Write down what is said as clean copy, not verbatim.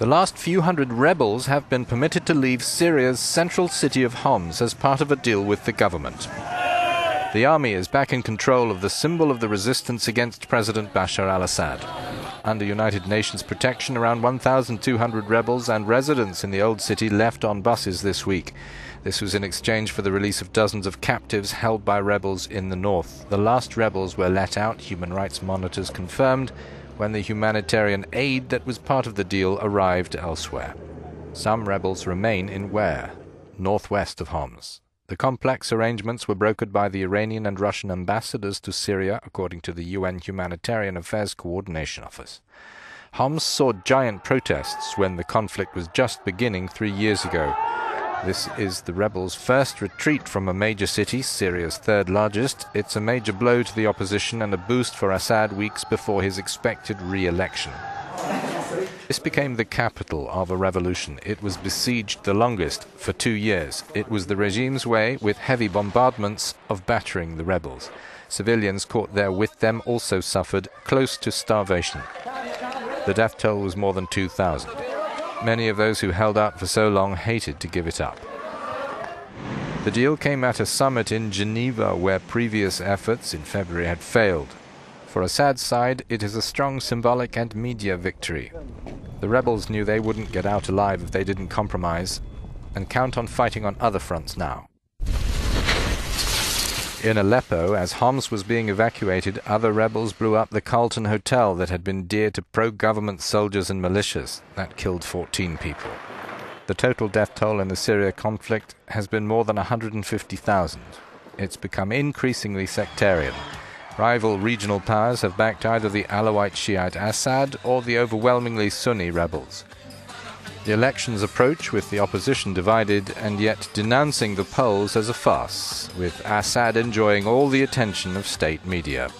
The last few hundred rebels have been permitted to leave Syria's central city of Homs as part of a deal with the government. The army is back in control of the symbol of the resistance against President Bashar al-Assad. Under United Nations protection, around 1,200 rebels and residents in the old city left on buses this week. This was in exchange for the release of dozens of captives held by rebels in the north. The last rebels were let out, human rights monitors confirmed, when the humanitarian aid that was part of the deal arrived elsewhere. Some rebels remain in Ware, northwest of Homs. The complex arrangements were brokered by the Iranian and Russian ambassadors to Syria, according to the UN Humanitarian Affairs Coordination Office. Homs saw giant protests when the conflict was just beginning 3 years ago. This is the rebels' first retreat from a major city, Syria's third largest. It's a major blow to the opposition and a boost for Assad weeks before his expected re-election. This became the capital of a revolution. It was besieged the longest, for 2 years. It was the regime's way, with heavy bombardments, of battering the rebels. Civilians caught there with them also suffered, close to starvation. The death toll was more than 2,000. Many of those who held out for so long hated to give it up. The deal came at a summit in Geneva where previous efforts in February had failed. For Assad's side, it is a strong symbolic and media victory. The rebels knew they wouldn't get out alive if they didn't compromise, and count on fighting on other fronts now. In Aleppo, as Homs was being evacuated, other rebels blew up the Carlton Hotel that had been dear to pro-government soldiers and militias. That killed 14 people. The total death toll in the Syria conflict has been more than 150,000. It's become increasingly sectarian. Rival regional powers have backed either the Alawite Shiite Assad or the overwhelmingly Sunni rebels. The elections approach with the opposition divided and yet denouncing the polls as a farce, with Assad enjoying all the attention of state media.